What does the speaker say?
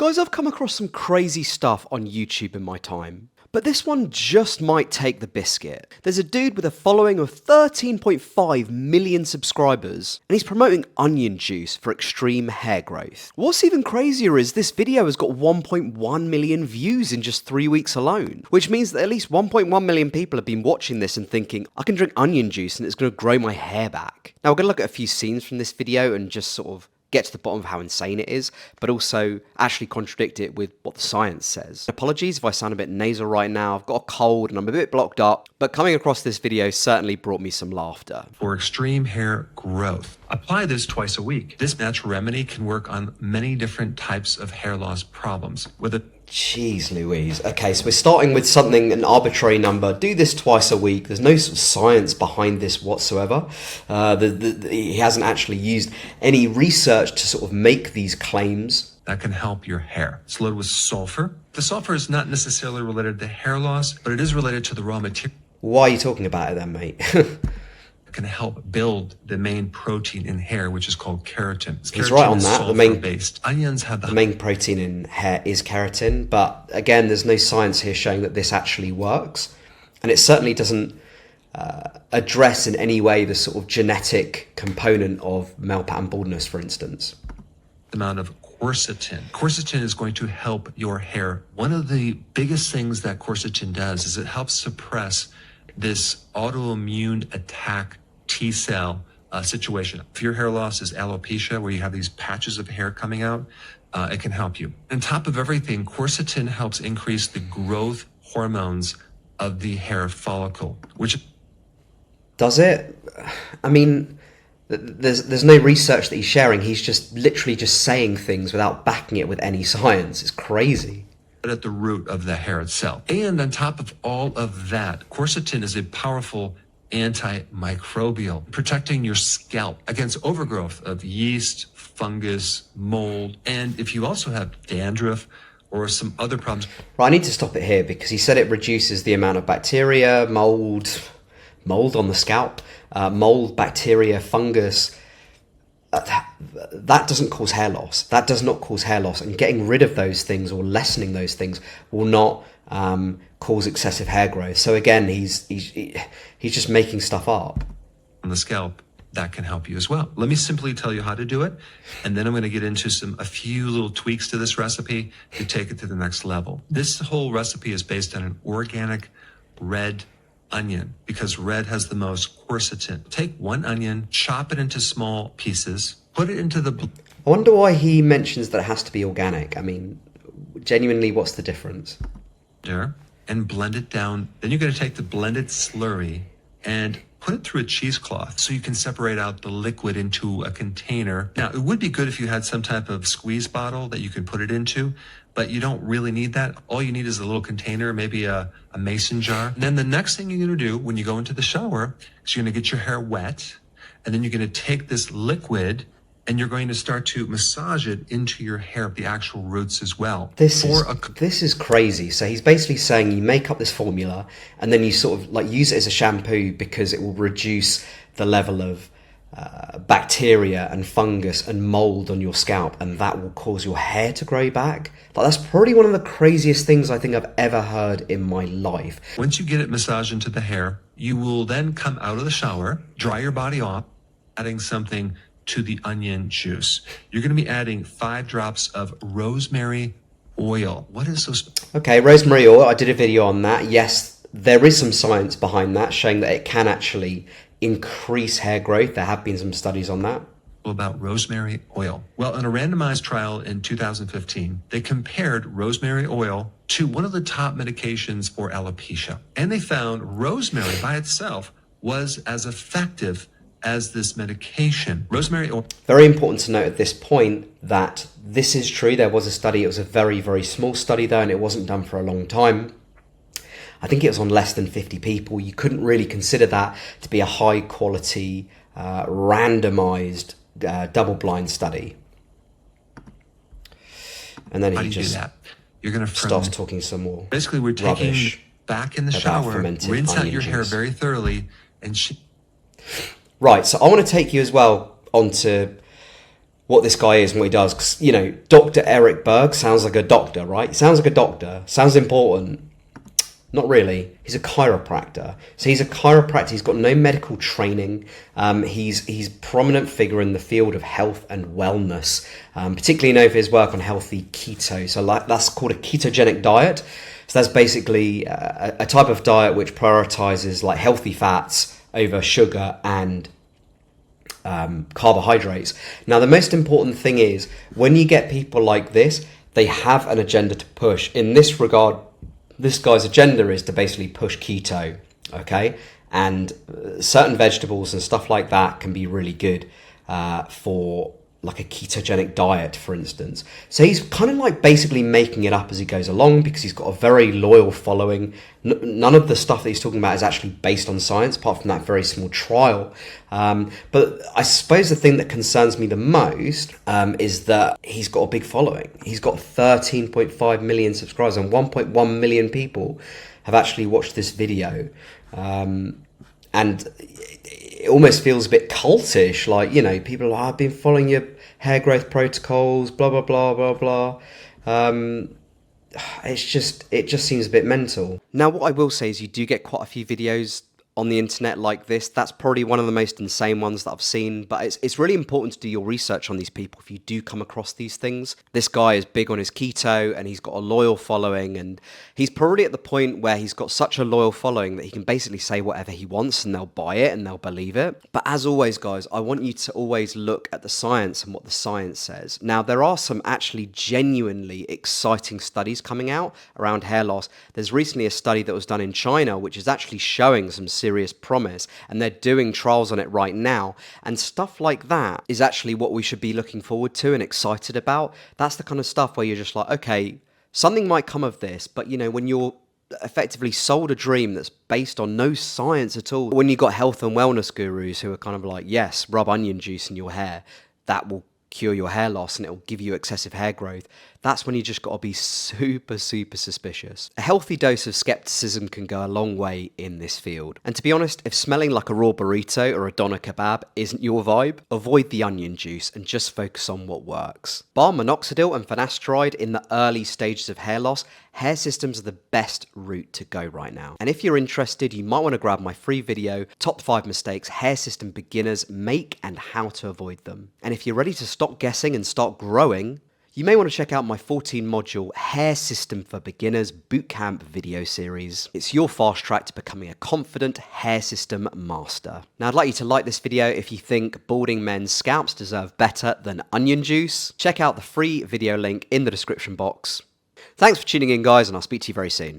Guys, I've come across some crazy stuff on YouTube in my time, but this one just might take the biscuit. There's a dude with a following of 13.5 million subscribers, and he's promoting onion juice for extreme hair growth. What's even crazier is this video has got 1.1 million views in just 3 weeks alone, which means that at least 1.1 million people have been watching this and thinking, I can drink onion juice and it's going to grow my hair back. Now we're going to look at a few scenes from this video and just sort of get to the bottom of how insane it is, but also actually contradict it with what the science says. Apologies if I sound a bit nasal right now, I've got a cold and I'm a bit blocked up, but coming across this video certainly brought me some laughter. For extreme hair growth, apply this twice a week. This natural remedy can work on many different types of hair loss problems. Jeez Louise. Okay, so we're starting with something, an arbitrary number. Do this twice a week. There's no sort of science behind this whatsoever. He hasn't actually used any research to sort of make these claims. That can help your hair. It's loaded with sulfur. The sulfur is not necessarily related to hair loss, but it is related to the raw material. Why are you talking about it then, mate? Can help build the main protein in hair, which is called keratin. He's right on that. Onions have the main protein in hair is keratin, but again, there's no science here showing that this actually works, and it certainly doesn't address in any way the sort of genetic component of male pattern baldness, for instance. Amount of quercetin. Quercetin is going to help your hair. One of the biggest things that quercetin does is it helps suppress this autoimmune attack T cell situation. If your hair loss is alopecia, where you have these patches of hair coming out, it can help you. On top of everything, quercetin helps increase the growth hormones of the hair follicle, which... Does it? I mean, there's no research that he's sharing. He's just literally just saying things without backing it with any science. It's crazy. At the root of the hair itself. And on top of all of that, quercetin is a powerful antimicrobial, protecting your scalp against overgrowth of yeast, fungus, mold, and if you also have dandruff or some other problems. Right, I need to stop it here because he said it reduces the amount of bacteria, mold on the scalp, mold, bacteria, fungus. That doesn't cause hair loss. That does not cause hair loss, and getting rid of those things or lessening those things will not cause excessive hair growth. So again, he's just making stuff up. On the scalp, that can help you as well. Let me simply tell you how to do it, and then I'm going to get into a few little tweaks to this recipe to take it to the next level. This whole recipe is based on an organic red onion because red has the most quercetin. Take one onion, chop it into small pieces, put it into the... I wonder why he mentions that it has to be organic. I mean, genuinely, what's the difference? And blend it down. Then you're going to take the blended slurry and put it through a cheesecloth so you can separate out the liquid into a container. Now, it would be good if you had some type of squeeze bottle that you could put it into, but you don't really need that. All you need is a little container, maybe a mason jar. And then the next thing you're going to do when you go into the shower is you're going to get your hair wet, and then you're going to take this liquid and you're going to start to massage it into your hair, the actual roots as well. This is crazy. So he's basically saying you make up this formula and then you sort of like use it as a shampoo because it will reduce the level of bacteria and fungus and mold on your scalp, and that will cause your hair to grow back. Like, that's probably one of the craziest things I think I've ever heard in my life. Once you get it massaged into the hair, you will then come out of the shower, dry your body off, adding something to the onion juice. You're going to be adding 5 drops of rosemary oil. What is those? Okay, rosemary oil. I did a video on that. Yes, there is some science behind that showing that it can actually increase hair growth. There have been some studies on that. About rosemary oil. Well, in a randomized trial in 2015, they compared rosemary oil to one of the top medications for alopecia. And they found rosemary by itself was as effective as this medication. Rosemary oil. Very important to note at this point that this is true. There was a study. It was a very, very small study though, and it wasn't done for a long time. I think it was on less than 50 people. You couldn't really consider that to be a high quality, randomized, double-blind study. And then he just You're going to starts talking some more. Basically, we're taking back in the shower, rinse out your hair very thoroughly, and right. So I want to take you as well onto what this guy is and what he does. 'Cause, you know, Dr. Eric Berg sounds like a doctor, right? He sounds like a doctor, sounds important. Not really. He's a chiropractor. So he's a chiropractor. He's got no medical training. He's a prominent figure in the field of health and wellness, particularly known for his work on healthy keto. So that's called a ketogenic diet. So that's basically a type of diet which prioritizes like healthy fats over sugar and carbohydrates. Now, the most important thing is when you get people like this, they have an agenda to push. In this regard, this guy's agenda is to basically push keto, okay? And certain vegetables and stuff like that can be really good for like a ketogenic diet, for instance. So he's kind of like basically making it up as he goes along because he's got a very loyal following. None of the stuff that he's talking about is actually based on science, apart from that very small trial. But I suppose the thing that concerns me the most is that he's got a big following. He's got 13.5 million subscribers and 1.1 million people have actually watched this video. And it almost feels a bit cultish, like, you know, people are like, I've been following your hair growth protocols, blah, blah, blah, blah, blah. It just seems a bit mental. Now, what I will say is you do get quite a few videos on the internet like this. That's probably one of the most insane ones that I've seen, but it's really important to do your research on these people if you do come across these things. This guy is big on his keto and he's got a loyal following, and he's probably at the point where he's got such a loyal following that he can basically say whatever he wants and they'll buy it and they'll believe it. But as always, guys, I want you to always look at the science and what the science says. Now, there are some actually genuinely exciting studies coming out around hair loss. There's recently a study that was done in China which is actually showing some serious promise, and they're doing trials on it right now, and stuff like that is actually what we should be looking forward to and excited about. That's the kind of stuff where you're just like, okay, something might come of this, but you know, when you're effectively sold a dream that's based on no science at all, when you got health and wellness gurus who are kind of like, yes, rub onion juice in your hair, that will cure your hair loss and it will give you excessive hair growth, that's when you just got to be super suspicious. A healthy dose of skepticism can go a long way in this field. And to be honest, if smelling like a raw burrito or a doner kebab isn't your vibe, avoid the onion juice and just focus on what works. Bar minoxidil and finasteride in the early stages of hair loss, hair systems are the best route to go right now. And if you're interested, you might want to grab my free video, Top 5 Mistakes Hair System Beginners Make and How to Avoid Them. And if you're ready to stop guessing and start growing, you may want to check out my 14-module Hair System for Beginners Bootcamp video series. It's your fast track to becoming a confident hair system master. Now, I'd like you to like this video if you think balding men's scalps deserve better than onion juice. Check out the free video link in the description box. Thanks for tuning in, guys, and I'll speak to you very soon.